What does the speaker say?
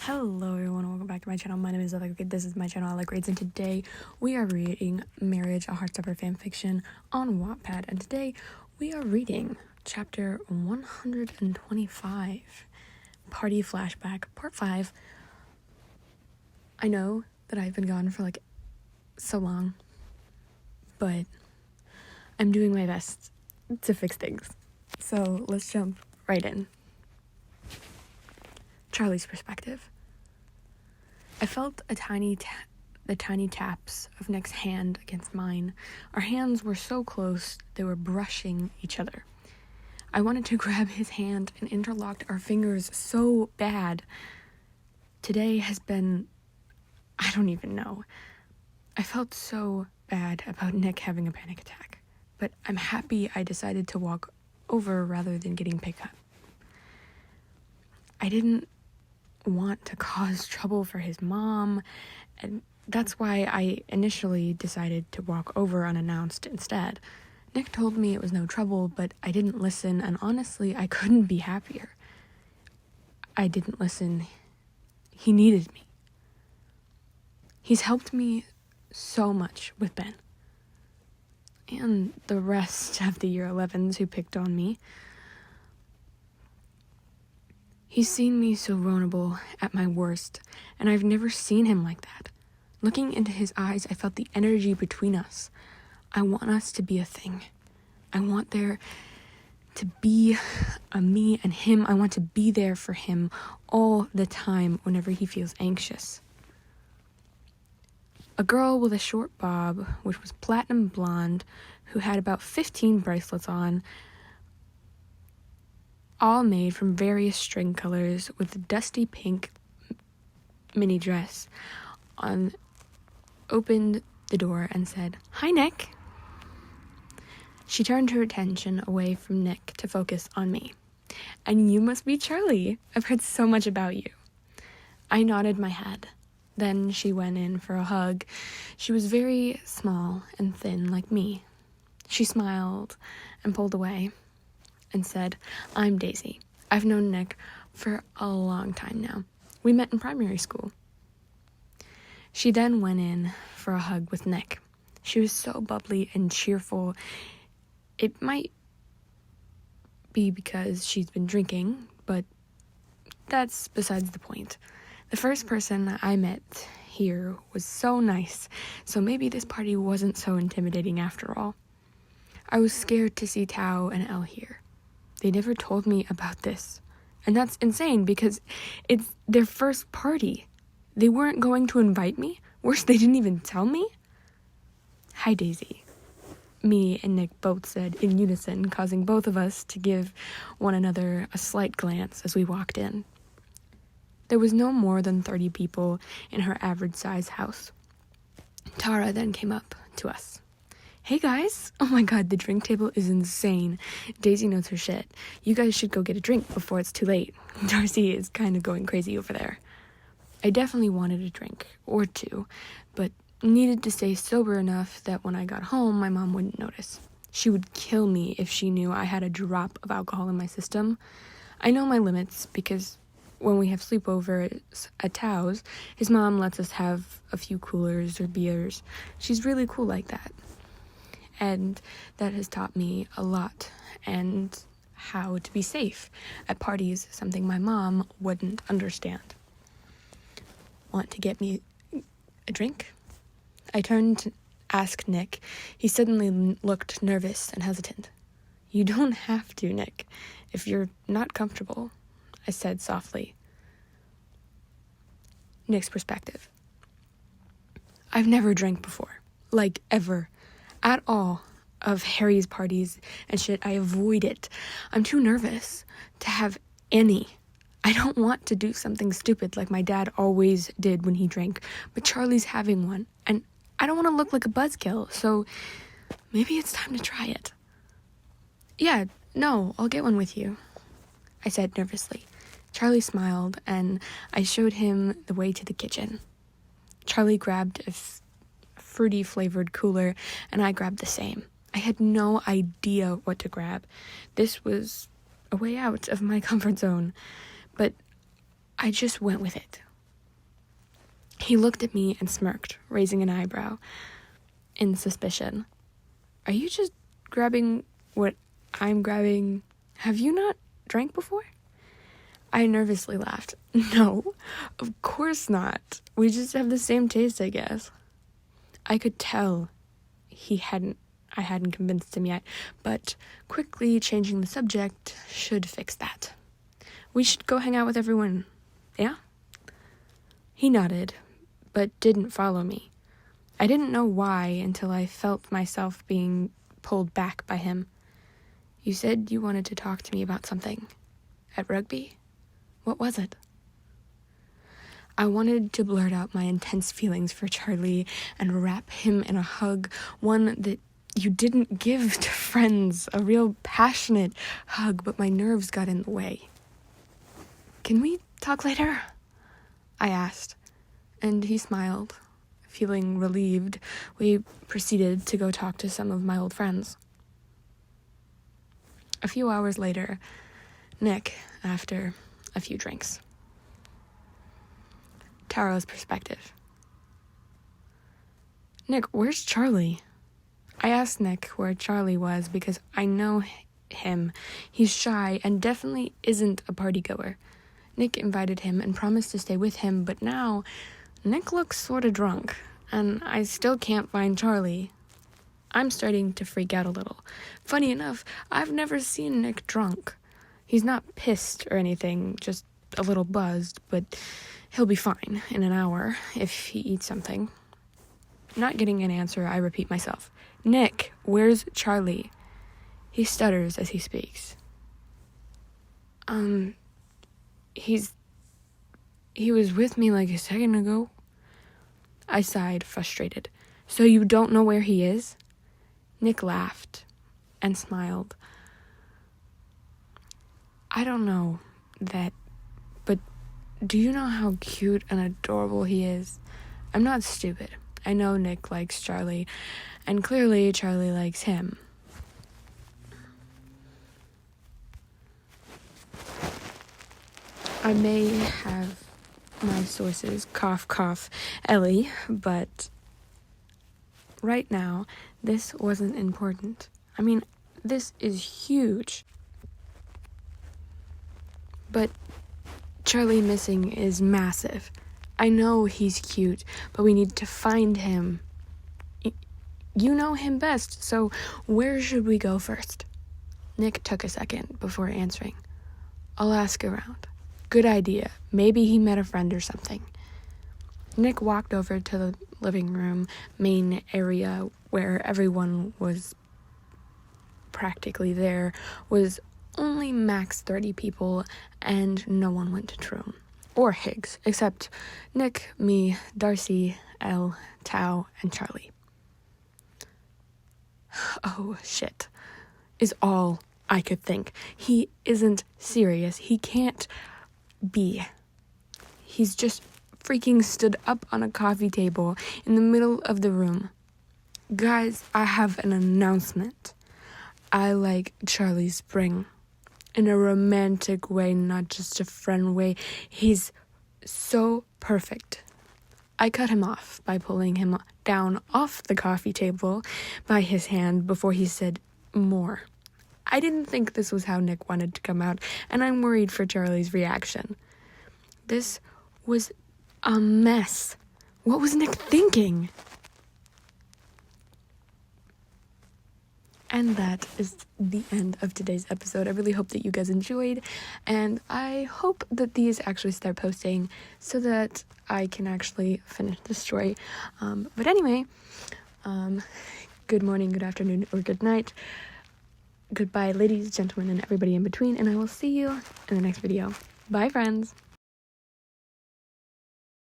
Hello everyone, welcome back to my channel. My name is This is my channel, I Like Grades, and today we are reading Marriage, a Heartstopper fanfiction on Wattpad, and today we are reading chapter 125, Party Flashback, part 5. I know that I've been gone for so long, but I'm doing my best to fix things. So let's jump right in. Charlie's perspective. I felt the tiny taps of Nick's hand against mine. Our hands were so close, they were brushing each other. I wanted to grab his hand and interlocked our fingers so bad. Today has been, I don't even know. I felt so bad about Nick having a panic attack, but I'm happy I decided to walk over rather than getting picked up. I didn't want to cause trouble for his mom, and that's why I initially decided to walk over unannounced instead. Nick told me it was no trouble, but I didn't listen, and honestly, I couldn't be happier. I didn't listen. He needed me. He's helped me so much with Ben. And the rest of the year 11s who picked on me. He's seen me so vulnerable at my worst, and I've never seen him like that. Looking into his eyes, I felt the energy between us. I want us to be a thing. I want there to be a me and him. I want to be there for him all the time whenever he feels anxious. A girl with a short bob, which was platinum blonde, who had about 15 bracelets on, all made from various string colors, with a dusty pink mini dress on, opened the door and said, "Hi, Nick." She turned her attention away from Nick to focus on me. "And you must be Charlie. I've heard so much about you." I nodded my head. Then she went in for a hug. She was very small and thin like me. She smiled and pulled away and said, "I'm Daisy. I've known Nick for a long time now. We met in primary school." She then went in for a hug with Nick. She was so bubbly and cheerful. It might be because she's been drinking, but that's besides the point. The first person I met here was so nice, so maybe this party wasn't so intimidating after all. I was scared to see Tao and Elle here. They never told me about this. And that's insane because it's their first party. They weren't going to invite me? Worse, they didn't even tell me? "Hi, Daisy," me and Nick both said in unison, causing both of us to give one another a slight glance as we walked in. There was no more than 30 people in her average-sized house. Tara then came up to us. "Hey guys, oh my god, the drink table is insane. Daisy knows her shit. You guys should go get a drink before it's too late. Darcy is kind of going crazy over there." I definitely wanted a drink, or two, but needed to stay sober enough that when I got home, my mom wouldn't notice. She would kill me if she knew I had a drop of alcohol in my system. I know my limits because when we have sleepovers at Tao's, his mom lets us have a few coolers or beers. She's really cool like that. And that has taught me a lot, and how to be safe at parties, something my mom wouldn't understand. "Want to get me a drink?" I turned to ask Nick. He suddenly looked nervous and hesitant. "You don't have to, Nick, if you're not comfortable," I said softly. Nick's perspective. I've never drank before, ever. At all of Harry's parties and shit. I avoid it. I'm too nervous to have any. I don't want to do something stupid like my dad always did when he drank, but Charlie's having one, and I don't want to look like a buzzkill, so maybe it's time to try it. "Yeah, no, I'll get one with you," I said nervously. Charlie smiled, and I showed him the way to the kitchen. Charlie grabbed a fruity flavored cooler, and I grabbed the same. I had no idea what to grab. This was a way out of my comfort zone, but I just went with it. He looked at me and smirked, raising an eyebrow in suspicion. Are you just grabbing what I'm grabbing? Have you not drank before? I nervously laughed. No, of course not. We just have the same taste, I guess. I could tell I hadn't convinced him yet, but quickly changing the subject should fix that. We should go hang out with everyone, yeah? He nodded, but didn't follow me. I didn't know why until I felt myself being pulled back by him. You said you wanted to talk to me about something. At rugby? What was it? I wanted to blurt out my intense feelings for Charlie and wrap him in a hug, one that you didn't give to friends, a real passionate hug, but my nerves got in the way. Can we talk later? I asked, and he smiled. Feeling relieved, we proceeded to go talk to some of my old friends. A few hours later, Nick, after a few drinks. Taro's perspective. Nick, where's Charlie? I asked Nick where Charlie was because I know him. He's shy and definitely isn't a party goer. Nick invited him and promised to stay with him, but now Nick looks sorta drunk, and I still can't find Charlie. I'm starting to freak out a little. Funny enough, I've never seen Nick drunk. He's not pissed or anything, just a little buzzed, but he'll be fine in an hour if he eats something. Not getting an answer, I repeat myself. Nick, where's Charlie? He stutters as he speaks. He was with me like a second ago. I sighed, frustrated. So you don't know where he is? Nick laughed and smiled. I don't know that, but do you know how cute and adorable he is? I'm not stupid. I know Nick likes Charlie, and clearly Charlie likes him. I may have my sources, cough, cough, Ellie, but right now, this wasn't important. I mean, this is huge. But Charlie missing is massive. I know he's cute, but we need to find him. You know him best, so where should we go first? Nick took a second before answering. I'll ask around. Good idea. Maybe he met a friend or something. Nick walked over to the living room main area where everyone was practically there, was only max 30 people, and no one went to Troon or Higgs, except Nick, me, Darcy, Elle, Tao, and Charlie. Oh, shit, is all I could think. He isn't serious. He can't be. He's just freaking stood up on a coffee table in the middle of the room. Guys, I have an announcement. I like Charlie Spring. In a romantic way, not just a friend way. He's so perfect. I cut him off by pulling him down off the coffee table by his hand before he said more. I didn't think this was how Nick wanted to come out, and I'm worried for Charlie's reaction. This was a mess. What was Nick thinking? And that is the end of today's episode. I really hope that you guys enjoyed, and I hope that these actually start posting so that I can actually finish the story. But anyway, good morning, good afternoon, or good night. Goodbye, ladies, gentlemen, and everybody in between, and I will see you in the next video. Bye, friends.